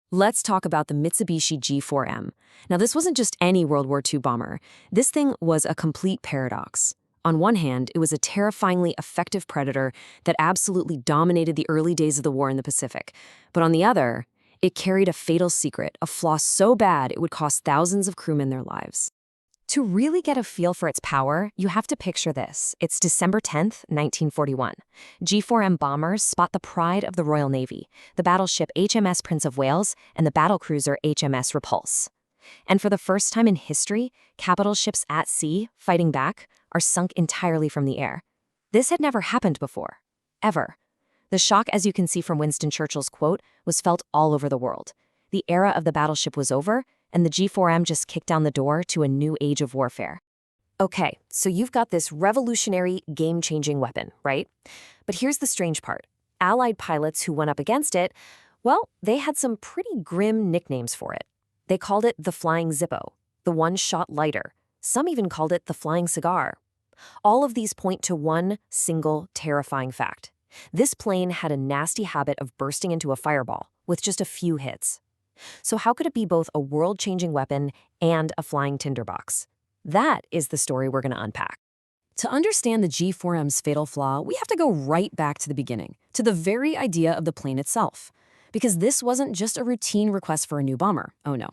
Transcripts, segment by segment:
Let's talk about the Mitsubishi G4M. Now, this wasn't just any World War II bomber. This thing was a complete paradox. On one hand, it was a terrifyingly effective predator that absolutely dominated the early days of the war in the Pacific. But on the other, it carried a fatal secret, a flaw so bad it would cost thousands of crewmen their lives. To really get a feel for its power, you have to picture this. It's December 10th, 1941. G4M bombers spot the pride of the Royal Navy, the battleship HMS Prince of Wales and the battlecruiser HMS Repulse. And for the first time in history, capital ships at sea, fighting back, are sunk entirely from the air. This had never happened before. Ever. The shock, as you can see from Winston Churchill's quote, was felt all over the world. The era of the battleship was over, and the G4M just kicked down the door to a new age of warfare. Okay, so you've got this revolutionary, game-changing weapon, right? But here's the strange part. Allied pilots who went up against it, well, they had some pretty grim nicknames for it. They called it the Flying Zippo, the one-shot lighter. Some even called it the Flying Cigar. All of these point to one single terrifying fact. This plane had a nasty habit of bursting into a fireball with just a few hits. So how could it be both a world-changing weapon and a flying tinderbox? That is the story we're going to unpack. To understand the G4M's fatal flaw, we have to go right back to the beginning, to the very idea of the plane itself. Because this wasn't just a routine request for a new bomber. Oh no.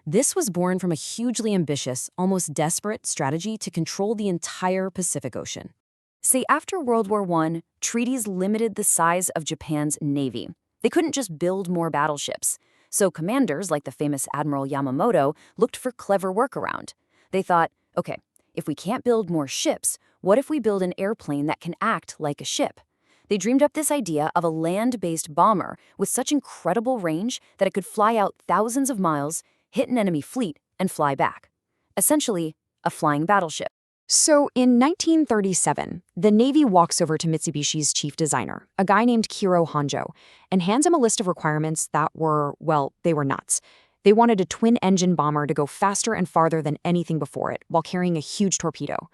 This was born from a hugely ambitious, almost desperate strategy to control the entire Pacific Ocean. Say, after World War I, treaties limited the size of Japan's navy. They couldn't just build more battleships. So commanders, like the famous Admiral Yamamoto, looked for clever workaround. They thought, okay, if we can't build more ships, what if we build an airplane that can act like a ship? They dreamed up this idea of a land-based bomber with such incredible range that it could fly out thousands of miles, hit an enemy fleet, and fly back. Essentially, a flying battleship. So in 1937, the Navy walks over to Mitsubishi's chief designer, a guy named Kiro Honjo, and hands him a list of requirements that were, well, they were nuts. They wanted a twin-engine bomber to go faster and farther than anything before it, while carrying a huge torpedo.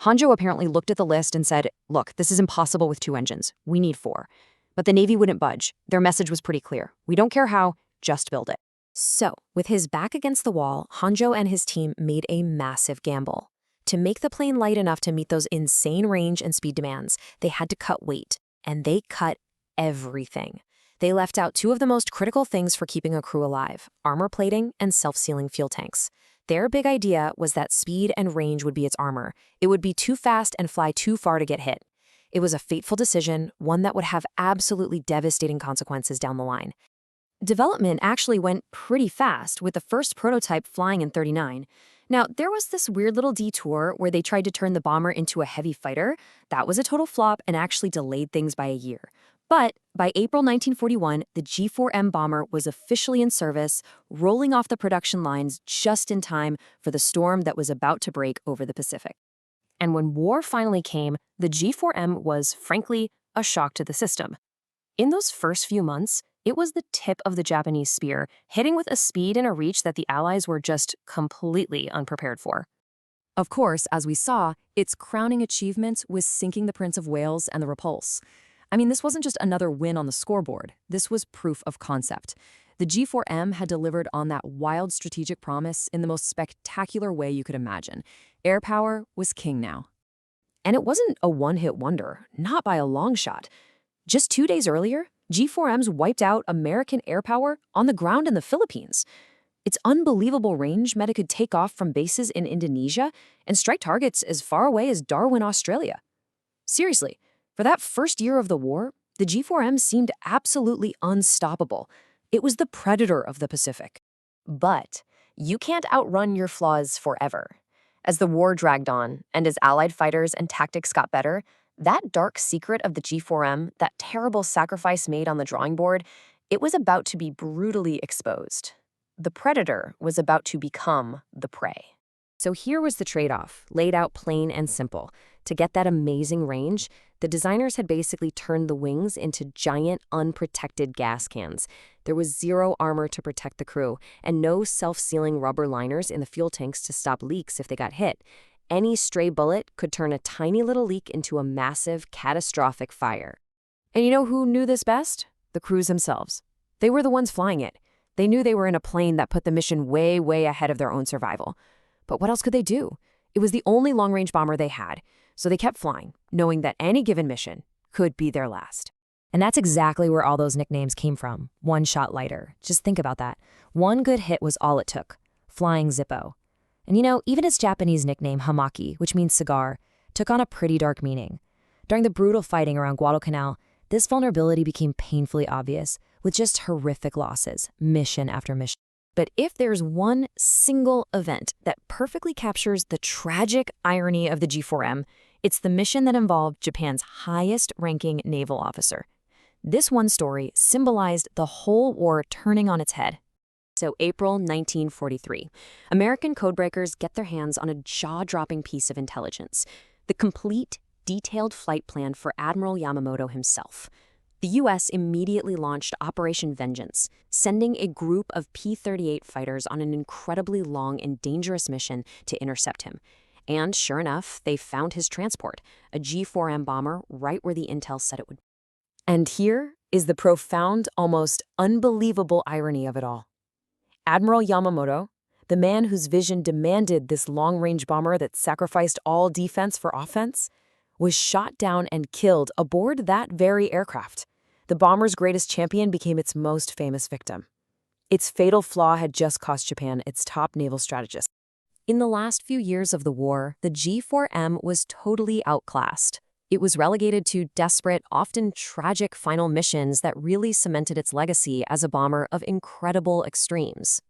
Honjo apparently looked at the list and said, look, this is impossible with 2 engines. We need 4. But the Navy wouldn't budge. Their message was pretty clear. We don't care how, just build it. So, with his back against the wall, Honjo and his team made a massive gamble. To make the plane light enough to meet those insane range and speed demands, they had to cut weight. And they cut everything. They left out 2 of the most critical things for keeping a crew alive: armor plating and self-sealing fuel tanks. Their big idea was that speed and range would be its armor. It would be too fast and fly too far to get hit. It was a fateful decision, one that would have absolutely devastating consequences down the line. Development actually went pretty fast, with the first prototype flying in '39. Now, there was this weird little detour where they tried to turn the bomber into a heavy fighter. That was a total flop and actually delayed things by a year. But by April 1941, the G4M bomber was officially in service, rolling off the production lines just in time for the storm that was about to break over the Pacific. And when war finally came, the G4M was, frankly, a shock to the system. In those first few months, it was the tip of the Japanese spear, hitting with a speed and a reach that the Allies were just completely unprepared for. Of course, as we saw, its crowning achievement was sinking the Prince of Wales and the Repulse. I mean, this wasn't just another win on the scoreboard. This was proof of concept. The G4M had delivered on that wild strategic promise in the most spectacular way you could imagine. Air power was king now. And it wasn't a one-hit wonder, not by a long shot. Just 2 days earlier, G4Ms wiped out American air power on the ground in the Philippines. Its unbelievable range meant it could take off from bases in Indonesia and strike targets as far away as Darwin, Australia. Seriously, for that first year of the war, the G4M seemed absolutely unstoppable. It was the predator of the Pacific. But you can't outrun your flaws forever. As the war dragged on, and as Allied fighters and tactics got better, that dark secret of the G4M, that terrible sacrifice made on the drawing board, it was about to be brutally exposed. The predator was about to become the prey. So here was the trade-off, laid out plain and simple. To get that amazing range, the designers had basically turned the wings into giant, unprotected gas cans. There was 0 armor to protect the crew, and no self-sealing rubber liners in the fuel tanks to stop leaks if they got hit. Any stray bullet could turn a tiny little leak into a massive, catastrophic fire. And you know who knew this best? The crews themselves. They were the ones flying it. They knew they were in a plane that put the mission way, way ahead of their own survival. But what else could they do? It was the only long-range bomber they had, so they kept flying, knowing that any given mission could be their last. And that's exactly where all those nicknames came from. One shot lighter. Just think about that. One good hit was all it took. Flying Zippo. And even its Japanese nickname, Hamaki, which means cigar, took on a pretty dark meaning. During the brutal fighting around Guadalcanal, this vulnerability became painfully obvious, with just horrific losses, mission after mission. But if there's one single event that perfectly captures the tragic irony of the G4M, it's the mission that involved Japan's highest-ranking naval officer. This one story symbolized the whole war turning on its head. So April 1943, American codebreakers get their hands on a jaw-dropping piece of intelligence, the complete, detailed flight plan for Admiral Yamamoto himself. The U.S. immediately launched Operation Vengeance, sending a group of P-38 fighters on an incredibly long and dangerous mission to intercept him. And sure enough, they found his transport, a G4M bomber, right where the intel said it would. And here is the profound, almost unbelievable irony of it all. Admiral Yamamoto, the man whose vision demanded this long-range bomber that sacrificed all defense for offense, was shot down and killed aboard that very aircraft. The bomber's greatest champion became its most famous victim. Its fatal flaw had just cost Japan its top naval strategist. In the last few years of the war, the G4M was totally outclassed. It was relegated to desperate, often tragic final missions that really cemented its legacy as a bomber of incredible extremes.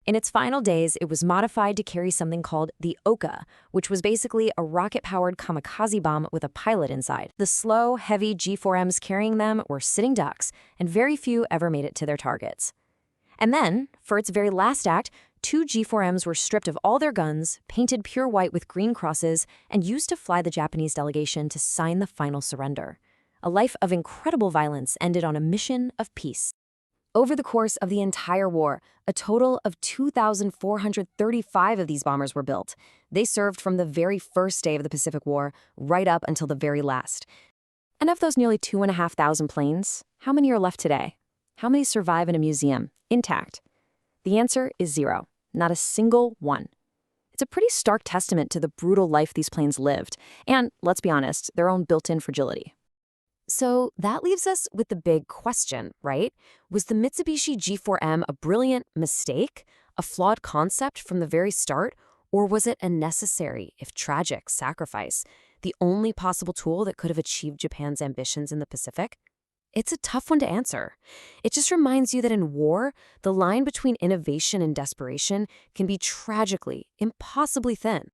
In its final days, it was modified to carry something called the Oka, which was basically a rocket-powered kamikaze bomb with a pilot inside. The slow, heavy G4Ms carrying them were sitting ducks, and very few ever made it to their targets. And then, for its very last act, 2 G4Ms were stripped of all their guns, painted pure white with green crosses, and used to fly the Japanese delegation to sign the final surrender. A life of incredible violence ended on a mission of peace. Over the course of the entire war, a total of 2,435 of these bombers were built. They served from the very first day of the Pacific War right up until the very last. And of those nearly 2,500 planes, how many are left today? How many survive in a museum, intact? The answer is 0. Not a single one. It's a pretty stark testament to the brutal life these planes lived, and, let's be honest, their own built-in fragility. So that leaves us with the big question, right? Was the Mitsubishi G4M a brilliant mistake, a flawed concept from the very start, or was it a necessary, if tragic, sacrifice, the only possible tool that could have achieved Japan's ambitions in the Pacific? It's a tough one to answer. It just reminds you that in war, the line between innovation and desperation can be tragically, impossibly thin.